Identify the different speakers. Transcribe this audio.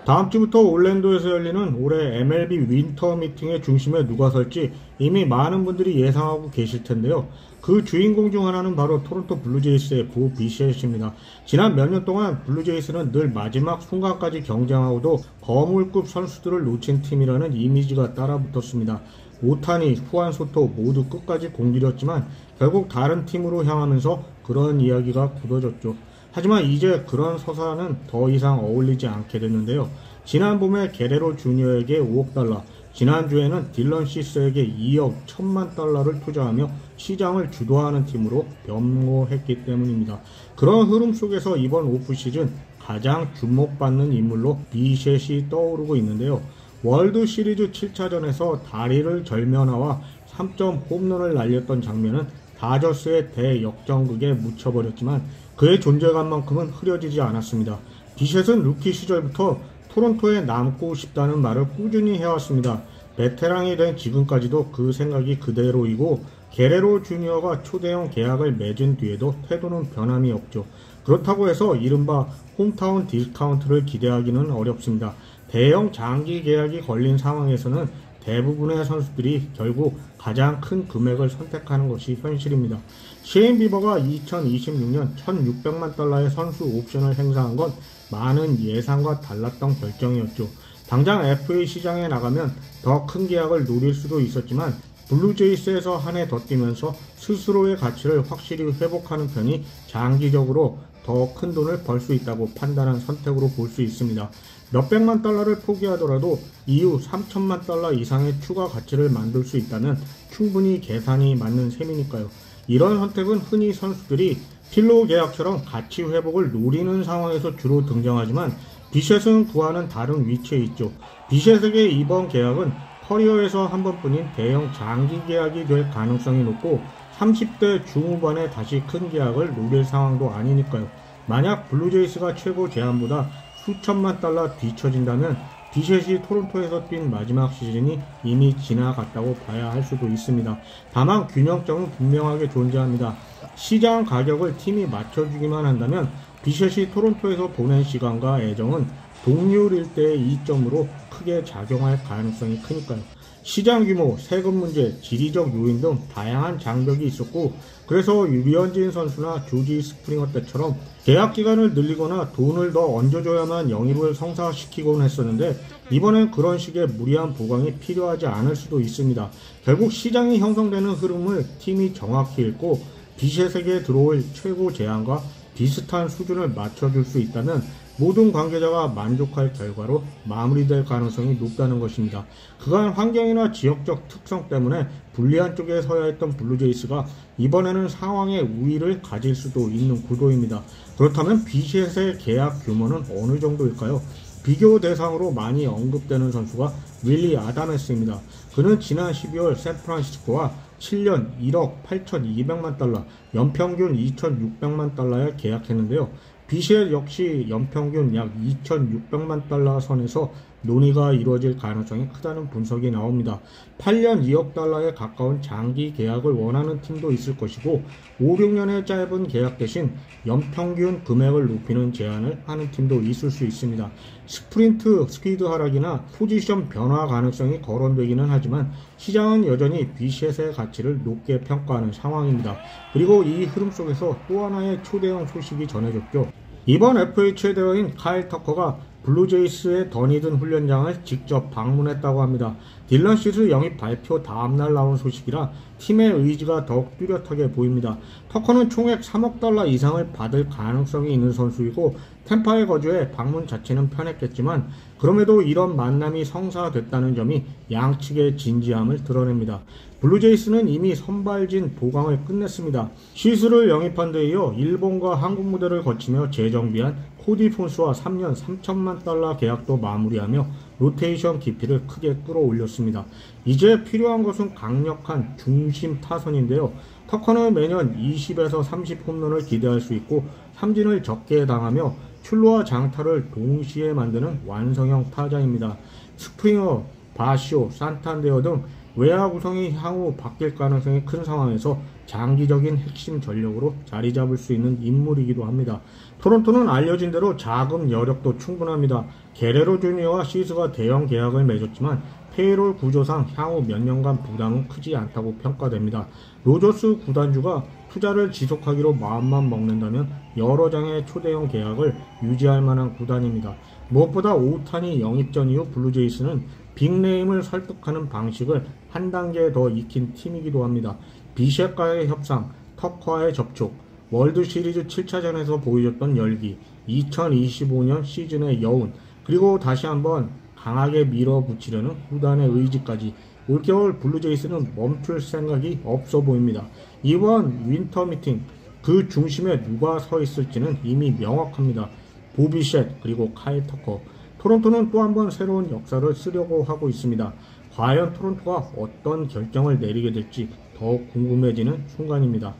Speaker 1: 다음 주부터 올랜도에서 열리는 올해 MLB 윈터 미팅의 중심에 누가 설지 이미 많은 분들이 예상하고 계실 텐데요. 그 주인공 중 하나는 바로 토론토 블루제이스의 보 비셋입니다. 지난 몇 년 동안 블루제이스는 늘 마지막 순간까지 경쟁하고도 거물급 선수들을 놓친 팀이라는 이미지가 따라붙었습니다. 오타니, 후안 소토 모두 끝까지 공들였지만 결국 다른 팀으로 향하면서 그런 이야기가 굳어졌죠. 하지만 이제 그런 서사는 더 이상 어울리지 않게 됐는데요. 지난 봄에 게레로 주니어에게 5억 달러, 지난주에는 딜런 시스에게 2억 1천만 달러를 투자하며 시장을 주도하는 팀으로 변모했기 때문입니다. 그런 흐름 속에서 이번 오프시즌 가장 주목받는 인물로 비셋이 떠오르고 있는데요. 월드 시리즈 7차전에서 다리를 절며 나와 3점 홈런을 날렸던 장면은 다저스의 대역전극에 묻혀버렸지만 그의 존재감만큼은 흐려지지 않았습니다. 비셋은 루키 시절부터 토론토에 남고 싶다는 말을 꾸준히 해왔습니다. 베테랑이 된 지금까지도 그 생각이 그대로이고 게레로 주니어가 초대형 계약을 맺은 뒤에도 태도는 변함이 없죠. 그렇다고 해서 이른바 홈타운 디스카운트를 기대하기는 어렵습니다. 대형 장기 계약이 걸린 상황에서는 대부분의 선수들이 결국 가장 큰 금액을 선택하는 것이 현실입니다. 셰인 비버가 2026년 1600만 달러의 선수 옵션을 행사한 건 많은 예상과 달랐던 결정이었죠. 당장 FA 시장에 나가면 더 큰 계약을 노릴 수도 있었지만 블루제이스에서 한 해 더 뛰면서 스스로의 가치를 확실히 회복하는 편이 장기적으로 더 큰 돈을 벌 수 있다고 판단한 선택으로 볼 수 있습니다. 몇백만 달러를 포기하더라도 이후 3천만 달러 이상의 추가 가치를 만들 수 있다면 충분히 계산이 맞는 셈이니까요. 이런 선택은 흔히 선수들이 필로우 계약처럼 가치 회복을 노리는 상황에서 주로 등장하지만 비셋은 그와는 다른 위치에 있죠. 비셋에게 이번 계약은 커리어에서 한 번뿐인 대형 장기 계약이 될 가능성이 높고 30대 중후반에 다시 큰 계약을 노릴 상황도 아니니까요. 만약 블루제이스가 최고 제안보다 수천만 달러 뒤처진다면 비셋이 토론토에서 뛴 마지막 시즌이 이미 지나갔다고 봐야 할 수도 있습니다. 다만 균형점은 분명하게 존재합니다. 시장 가격을 팀이 맞춰주기만 한다면 비셋이 토론토에서 보낸 시간과 애정은 동률일 때의 이점으로 크게 작용할 가능성이 크니까요. 시장 규모, 세금 문제, 지리적 요인 등 다양한 장벽이 있었고 그래서 류현진 선수나 조지 스프링어 때처럼 계약 기간을 늘리거나 돈을 더 얹어줘야만 영입을 성사시키곤 했었는데 이번엔 그런 식의 무리한 보강이 필요하지 않을 수도 있습니다. 결국 시장이 형성되는 흐름을 팀이 정확히 읽고 비셋에게 들어올 최고 제안과 비슷한 수준을 맞춰줄 수 있다면 모든 관계자가 만족할 결과로 마무리될 가능성이 높다는 것입니다. 그간 환경이나 지역적 특성 때문에 불리한 쪽에 서야 했던 블루제이스가 이번에는 상황의 우위를 가질 수도 있는 구도입니다. 그렇다면 비셋의 계약 규모는 어느 정도일까요? 비교 대상으로 많이 언급되는 선수가 윌리 아다메스입니다. 그는 지난 12월 샌프란시스코와 7년 1억 8,200만 달러, 연평균 2,600만 달러에 계약했는데요. 비셋 역시 연평균 약 2,600만 달러 선에서 논의가 이루어질 가능성이 크다는 분석이 나옵니다. 8년 2억 달러에 가까운 장기 계약을 원하는 팀도 있을 것이고 5, 6년의 짧은 계약 대신 연평균 금액을 높이는 제안을 하는 팀도 있을 수 있습니다. 스프린트, 스피드 하락이나 포지션 변화 가능성이 거론되기는 하지만 시장은 여전히 비셋의 가치를 높게 평가하는 상황입니다. 그리고 이 흐름 속에서 또 하나의 초대형 소식이 전해졌죠. 이번 FA 최대어인 카일 터커가 블루제이스의 더니든 훈련장을 직접 방문했다고 합니다. 딜런 시스 영입 발표 다음날 나온 소식이라 팀의 의지가 더욱 뚜렷하게 보입니다. 터커는 총액 3억 달러 이상을 받을 가능성이 있는 선수이고 템파에 거주해 방문 자체는 편했겠지만 그럼에도 이런 만남이 성사됐다는 점이 양측의 진지함을 드러냅니다. 블루제이스는 이미 선발진 보강을 끝냈습니다. 시스를 영입한 데 이어 일본과 한국 무대를 거치며 재정비한 코디 폰스와 3년 3천만 달러 계약도 마무리하며 로테이션 깊이를 크게 끌어올렸습니다. 이제 필요한 것은 강력한 중심 타선인데요. 터커는 매년 20에서 30 홈런을 기대할 수 있고 삼진을 적게 당하며 출루와 장타를 동시에 만드는 완성형 타자입니다. 스프링어, 바시오, 산탄데어 등 외야 구성이 향후 바뀔 가능성이 큰 상황에서 장기적인 핵심 전력으로 자리 잡을 수 있는 인물이기도 합니다. 토론토는 알려진 대로 자금 여력도 충분합니다. 게레로 주니어와 시스가 대형 계약을 맺었지만 페이롤 구조상 향후 몇 년간 부담은 크지 않다고 평가됩니다. 로저스 구단주가 투자를 지속하기로 마음만 먹는다면 여러 장의 초대형 계약을 유지할 만한 구단입니다. 무엇보다 오타니 영입 전 이후 블루제이스는 빅네임을 설득하는 방식을 한 단계 더 익힌 팀이기도 합니다. 비셰과의 협상, 터커와의 접촉, 월드시리즈 7차전에서 보여줬던 열기, 2025년 시즌의 여운, 그리고 다시 한번 강하게 밀어붙이려는 구단의 의지까지 올겨울 블루제이스는 멈출 생각이 없어 보입니다. 이번 윈터 미팅, 그 중심에 누가 서 있을지는 이미 명확합니다. 보비 쉣 그리고 카일 터커. 토론토는 또 한 번 새로운 역사를 쓰려고 하고 있습니다. 과연 토론토가 어떤 결정을 내리게 될지 더욱 궁금해지는 순간입니다.